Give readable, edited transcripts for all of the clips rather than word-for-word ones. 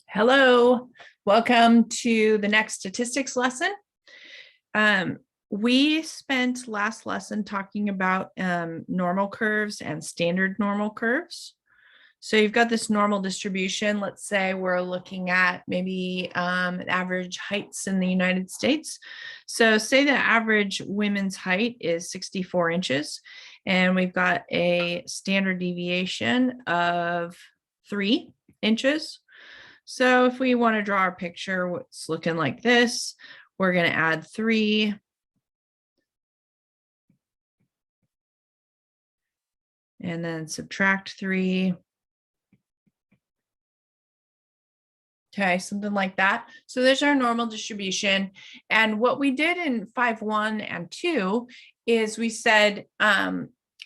Hello, welcome to the next statistics lesson. We spent last lesson talking about normal curves and standard normal curves. So you've got this normal distribution. Let's say we're looking at maybe average heights in the United States. So say the average women's height is 64 inches, and we've got a standard deviation of 3 inches. So if we want to draw our picture, what's looking like this, we're going to add 3. And then subtract 3. Okay, something like that. So there's our normal distribution. And what we did in 5.1 and 2 is we said,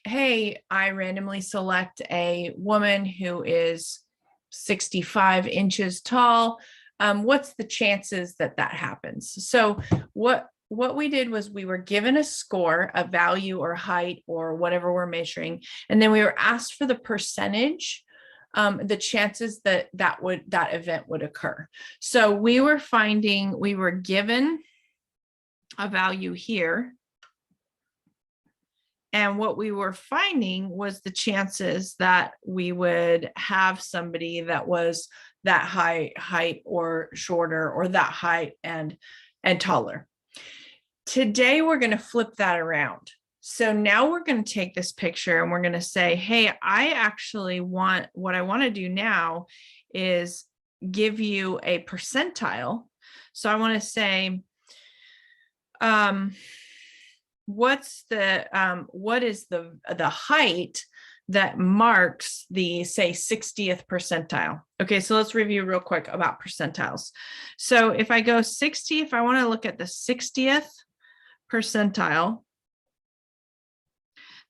hey, I randomly select a woman who is 65 inches tall. What's the chances that that happens? So what we did was we were given a score, a value or height or whatever we're measuring, and then we were asked for the percentage, the chances that that event would occur. So we were given a value here. And what we were finding was the chances that we would have somebody that was that height or shorter, or that height and taller. Today, we're going to flip that around. So now we're going to take this picture and we're going to say, hey, what I want to do now is give you a percentile. So I want to say, what is the height that marks the, say, 60th percentile? Okay, so let's review real quick about percentiles. So if I go 60, if I want to look at the 60th percentile,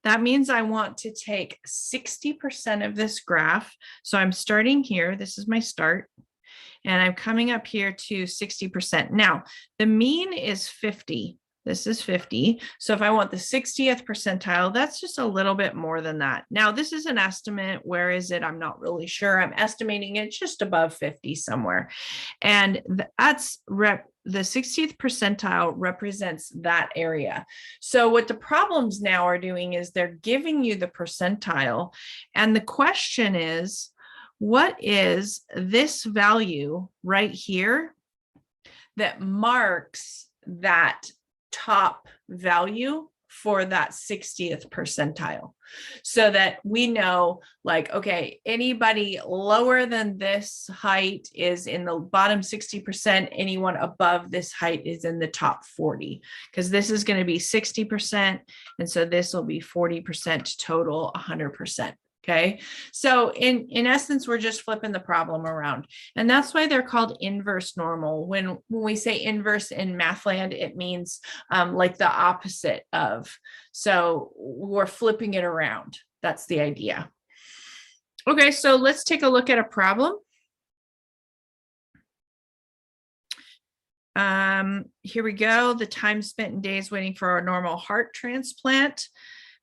that means I want to take 60% of this graph. So I'm starting here. This is my start. And I'm coming up here to 60%. Now, the mean is 50. This is 50. So if I want the 60th percentile, that's just a little bit more than that. Now, this is an estimate. Where is it? I'm not really sure. I'm estimating it just above 50 somewhere. And that's the 60th percentile represents that area. So what the problems now are doing is they're giving you the percentile. And the question is, what is this value right here that marks that top value for that 60th percentile, so that we know, like, okay, anybody lower than this height is in the bottom 60%, anyone above this height is in the top 40, because this is going to be 60%, and so this will be 40% total, 100%. Okay, so in essence, we're just flipping the problem around. And that's why they're called inverse normal. When we say inverse in math land, it means like the opposite of. So we're flipping it around. That's the idea. Okay, so let's take a look at a problem. Here we go. The time spent in days waiting for a normal heart transplant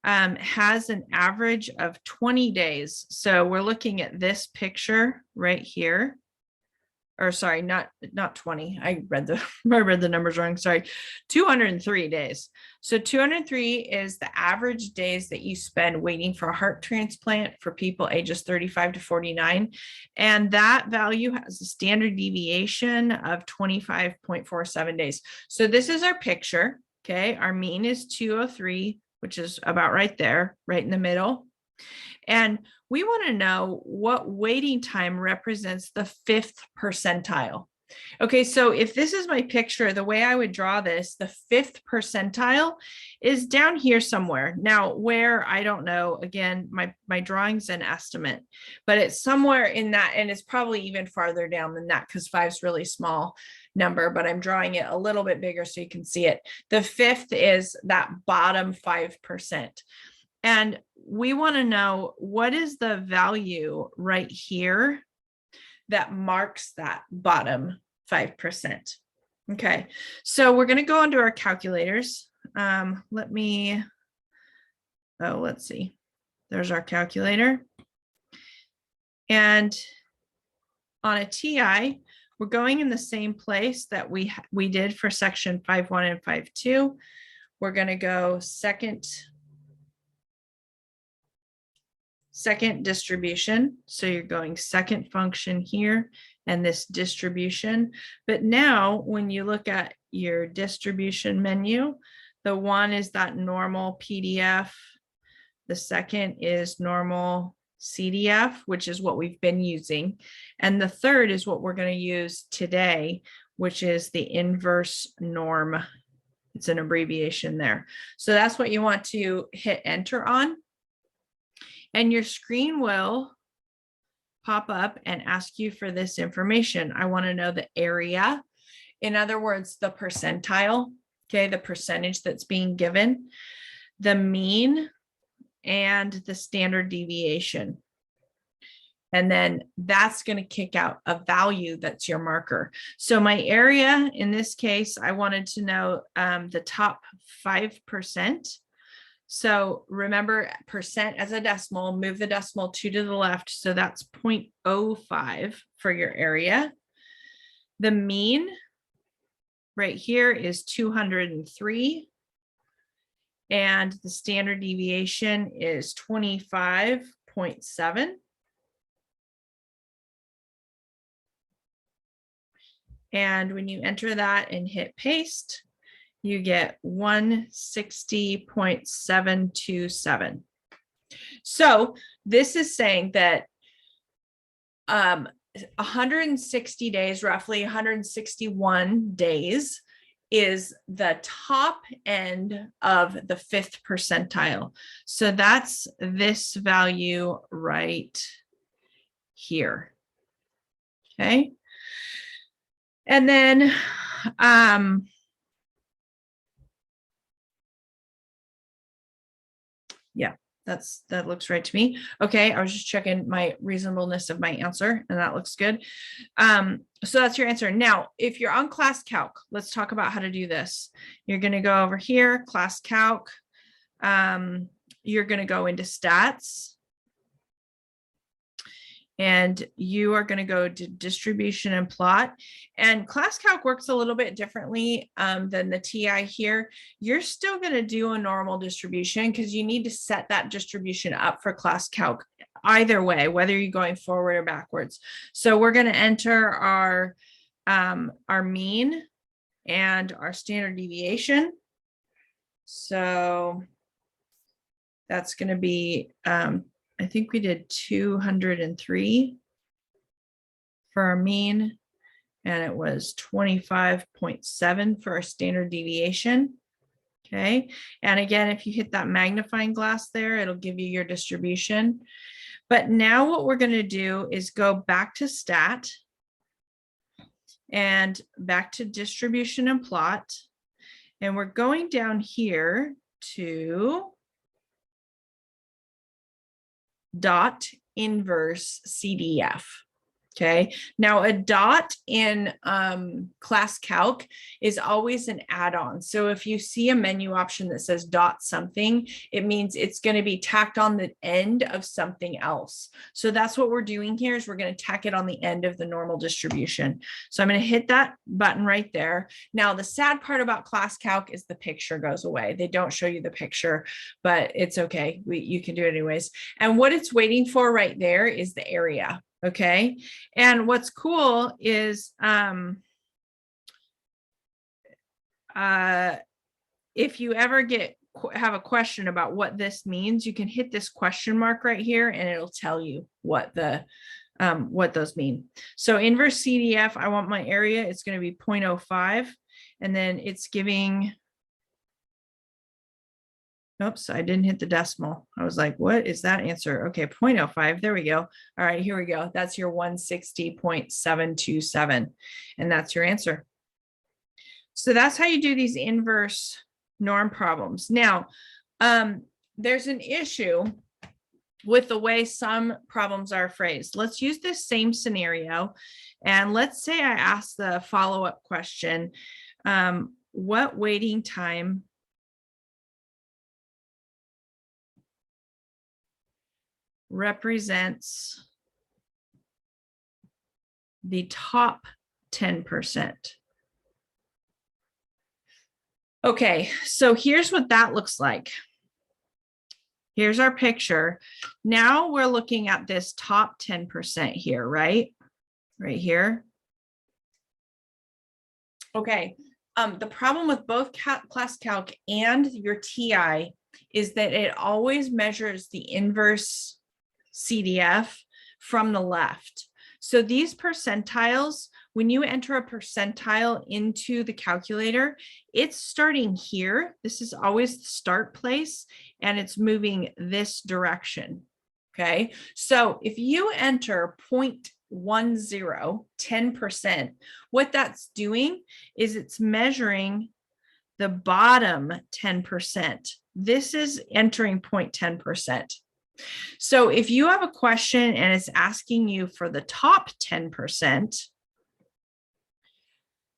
has an average of 20 days. So we're looking at this picture right here. Or sorry, not 20. I read the numbers wrong. Sorry, 203 days. So 203 is the average days that you spend waiting for a heart transplant for people ages 35 to 49. And that value has a standard deviation of 25.47 days. So this is our picture. Okay, our mean is 203, which is about right there, right in the middle. And we want to know what waiting time represents the 5th percentile. Okay, so if this is my picture, the way I would draw this, the 5th percentile is down here somewhere. Now, where, I don't know. Again, my drawing's an estimate, but it's somewhere in that, and it's probably even farther down than that, because 5 is really small number, but I'm drawing it a little bit bigger so you can see it. The 5th is that bottom 5%. And we want to know, what is the value right here that marks that bottom 5%? Okay, so we're going to go into our calculators. Let's see. There's our calculator. And on a TI, we're going in the same place that we did for section 5.1 and 5.2. We're going to go second distribution. So you're going second function here and this distribution. But now when you look at your distribution menu, the one is that normal PDF. The second is normal CDF, which is what we've been using. And the third is what we're going to use today, which is the inverse norm. It's an abbreviation there. So that's what you want to hit enter on. And your screen will pop up and ask you for this information. I want to know the area. In other words, the percentile, okay, the percentage that's being given, the mean, and the standard deviation. And then that's going to kick out a value that's your marker. So my area, in this case, I wanted to know the top 5%. So remember, percent as a decimal, move the decimal 2 to the left. So that's 0.05 for your area. The mean right here is 203. And the standard deviation is 25.7. And when you enter that and hit paste, you get 160.727. So this is saying that 160 days, roughly 161 days, is the top end of the 5th percentile. So that's this value right here. Okay. And then yeah, that looks right to me. Okay, I was just checking my reasonableness of my answer, and that looks good. So that's your answer. Now, if you're on class calc, let's talk about how to do this. You're going to go over here, class calc. You're going to go into stats. And you are going to go to distribution and plot. And class calc works a little bit differently than the TI here. You're still going to do a normal distribution because you need to set that distribution up for class calc either way, whether you're going forward or backwards. So we're going to enter our mean and our standard deviation. So that's going to be I think we did 203 for our mean, and it was 25.7 for our standard deviation. Okay. And again, if you hit that magnifying glass there, it'll give you your distribution. But now what we're going to do is go back to stat and back to distribution and plot. And we're going down here to dot inverse CDF. Okay, now a dot in class calc is always an add-on. So if you see a menu option that says dot something, it means it's going to be tacked on the end of something else. So that's what we're doing here is we're going to tack it on the end of the normal distribution. So I'm going to hit that button right there. Now, the sad part about class calc is the picture goes away. They don't show you the picture, but it's okay. You can do it anyways. And what it's waiting for right there is the area. Okay. And what's cool is if you ever have a question about what this means, you can hit this question mark right here and it'll tell you what those mean. So inverse CDF, I want my area, it's going to be 0.05, and then it's giving, oops, I didn't hit the decimal. I was like, what is that answer? Okay, 0.05, there we go. All right, here we go. That's your 160.727, and that's your answer. So that's how you do these inverse norm problems. Now, there's an issue with the way some problems are phrased. Let's use this same scenario, and let's say I ask the follow-up question, what waiting time represents the top 10%. Okay, so here's what that looks like. Here's our picture. Now we're looking at this top 10% here, right? Right here. Okay, the problem with both ClassCalc and your TI is that it always measures the inverse CDF from the left. So these percentiles, when you enter a percentile into the calculator, it's starting here. This is always the start place, and it's moving this direction. Okay, so if you enter 0.10, 10%, what that's doing is it's measuring the bottom 10%. This is entering 0.10%. So if you have a question and it's asking you for the top 10%,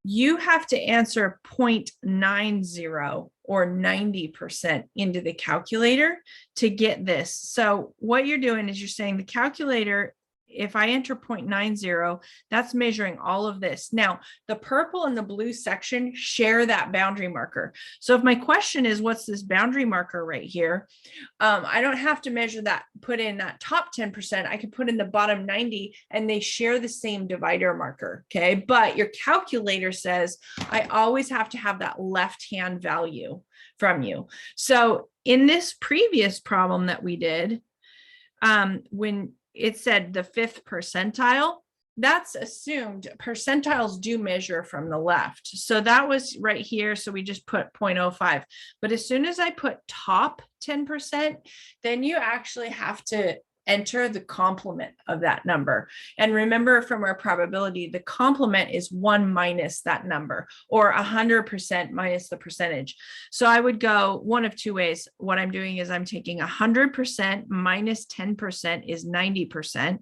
you have to answer 0.90 or 90% into the calculator to get this. So what you're doing is you're saying the calculator, if I enter 0.90, that's measuring all of this. Now, the purple and the blue section share that boundary marker. So if my question is, what's this boundary marker right here? I don't have to measure that, put in that top 10%. I can put in the bottom 90 and they share the same divider marker, okay? But your calculator says, I always have to have that left-hand value from you. So in this previous problem that we did, when it said the 5th percentile, that's assumed percentiles do measure from the left. So that was right here. So we just put 0.05. But as soon as I put top 10%, then you actually have to enter the complement of that number. And remember from our probability, the complement is 1 minus that number, or 100% minus the percentage. So I would go one of two ways. What I'm doing is I'm taking 100% minus 10% is 90%.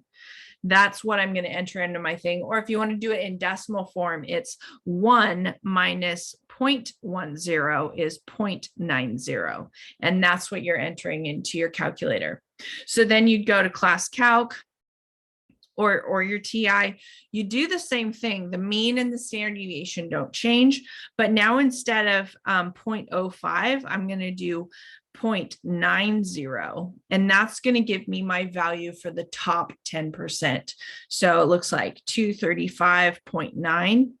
That's what I'm going to enter into my thing. Or if you want to do it in decimal form, it's 1 minus 0.10 is 0.90. And that's what you're entering into your calculator. So then you'd go to ClassCalc or your TI, you do the same thing. The mean and the standard deviation don't change, but now instead of 0.05, I'm going to do 0.90, and that's going to give me my value for the top 10%. So it looks like 235.9.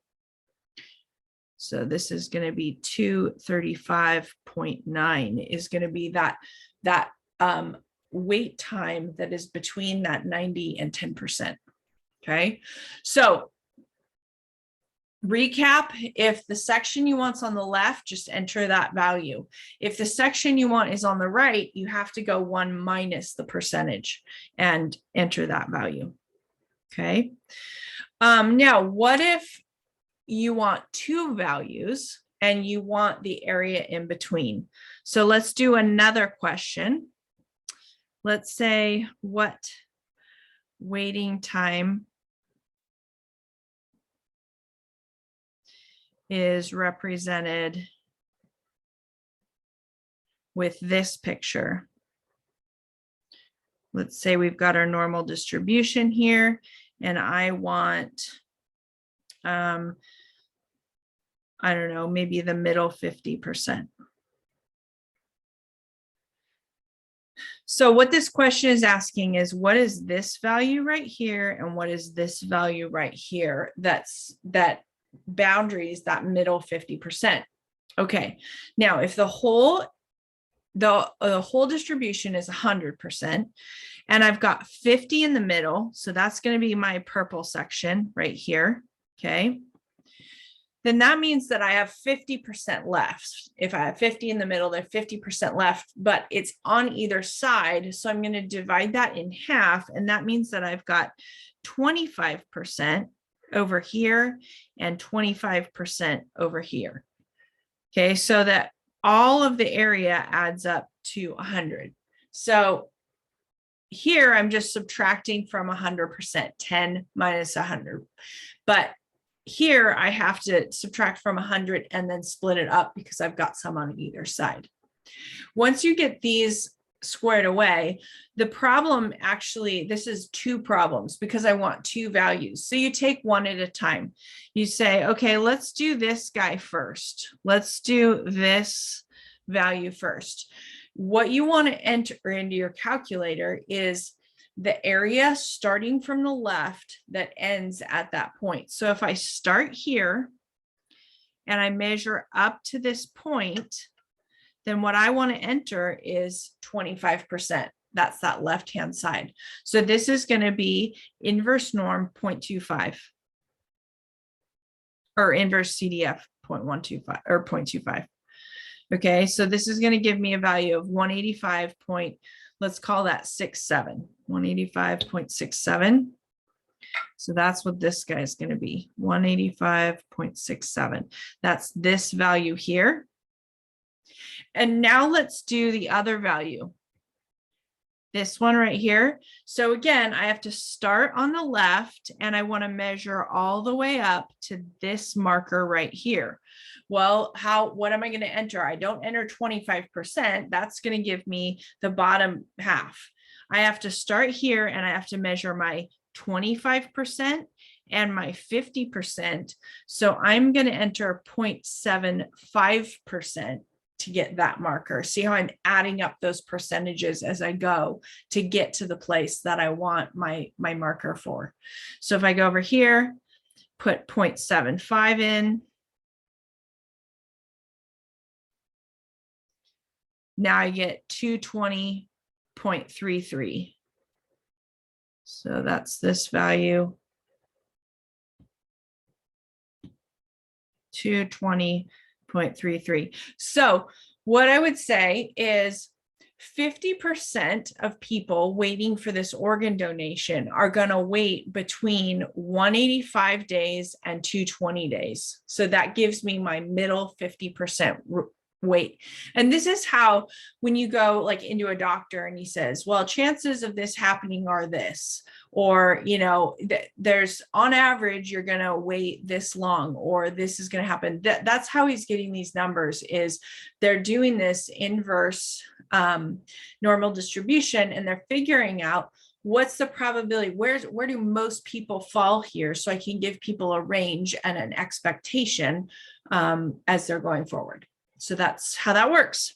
So this is going to be 235.9 is going to be that wait time that is between that 90 and 10%. Okay, so recap, if the section you want's on the left, just enter that value. If the section you want is on the right, you have to go 1 minus the percentage and enter that value. Okay, now what if you want two values and you want the area in between? So let's do another question. Let's say what waiting time is represented with this picture. Let's say we've got our normal distribution here, and I want, I don't know, maybe the middle 50%. So what this question is asking is, what is this value right here? And what is this value right here? That boundaries that middle 50%. Okay, now if the whole distribution is 100%, and I've got 50 in the middle, so that's going to be my purple section right here. Okay, then that means that I have 50% left. If I have 50 in the middle, there's 50% left, but it's on either side. So I'm going to divide that in half. And that means that I've got 25% over here and 25% over here. Okay, so that all of the area adds up to 100. So here I'm just subtracting from 100%, 10 minus 100. But here I have to subtract from 100 and then split it up because I've got some on either side. Once you get these squared away. The problem actually, this is two problems because I want two values. So you take one at a time. You say, okay, let's do this guy first. Let's do this value first. What you want to enter into your calculator is the area starting from the left that ends at that point. So if I start here and I measure up to this point, then what I want to enter is 25%. That's that left-hand side. So this is going to be inverse norm 0.25 or inverse CDF 0.125 or 0.25. Okay, so this is going to give me a value of 185 point, let's call that 67, 185.67. So that's what this guy is going to be, 185.67. That's this value here. And now let's do the other value. This one right here. So again, I have to start on the left and I want to measure all the way up to this marker right here. Well, what am I going to enter? I don't enter 25%. That's going to give me the bottom half. I have to start here and I have to measure my 25% and my 50%. So I'm going to enter 0.75% to get that marker. See how I'm adding up those percentages as I go to get to the place that I want my marker for. So if I go over here, put 0.75 in. Now I get 220.33. So that's this value. 220.33. So what I would say is 50% of people waiting for this organ donation are going to wait between 185 days and 220 days. So that gives me my middle 50% wait. And this is how, when you go like into a doctor and he says, well, chances of this happening are this, or, you know, there's on average, you're going to wait this long, or this is going to happen. That's how he's getting these numbers, is they're doing this inverse normal distribution, and they're figuring out what's the probability, where do most people fall here, so I can give people a range and an expectation as they're going forward. So that's how that works.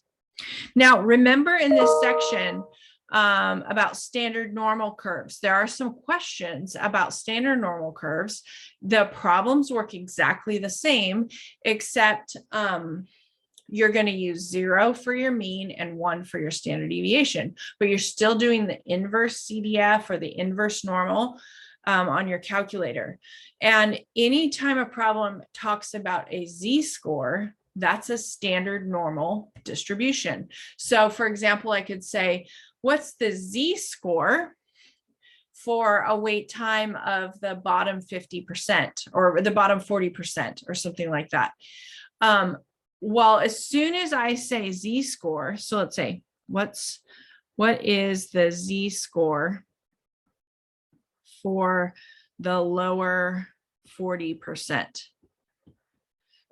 Now, remember in this section about standard normal curves, there are some questions about standard normal curves. The problems work exactly the same, except you're going to use 0 for your mean and 1 for your standard deviation, but you're still doing the inverse CDF or the inverse normal on your calculator. And anytime a problem talks about a Z-score, that's a standard normal distribution. So for example, I could say, what's the Z-score for a wait time of the bottom 50% or the bottom 40% or something like that? Well, as soon as I say Z-score, so let's say, what is the Z-score for the lower 40%?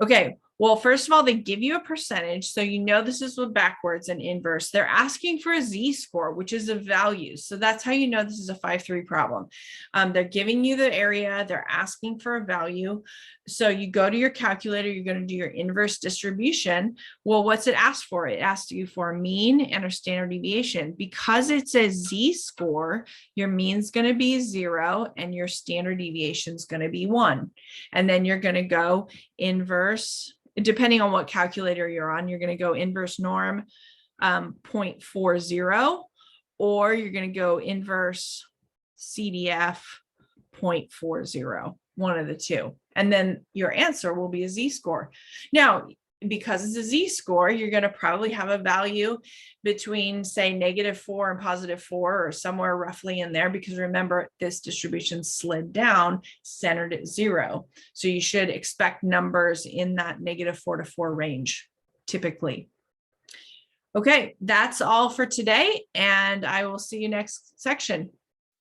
Okay. Well, first of all, they give you a percentage, so you know this is with backwards and inverse. They're asking for a Z-score, which is a value. So that's how you know this is a 5-3 problem. They're giving you the area, they're asking for a value. So you go to your calculator, you're going to do your inverse distribution. Well, what's it ask for? It asks you for a mean and a standard deviation. Because it's a Z-score, your mean's going to be 0 and your standard deviation is going to be 1. And then you're going to go inverse, depending on what calculator you're on, you're going to go inverse norm 0.40, or you're going to go inverse CDF 0.40, one of the two. And then your answer will be a Z-score. Now, because it's a Z-score, you're going to probably have a value between, say, -4 and +4, or somewhere roughly in there, because remember, this distribution slid down, centered at 0. So you should expect numbers in that -4 to 4 range, typically. Okay, that's all for today, and I will see you next section.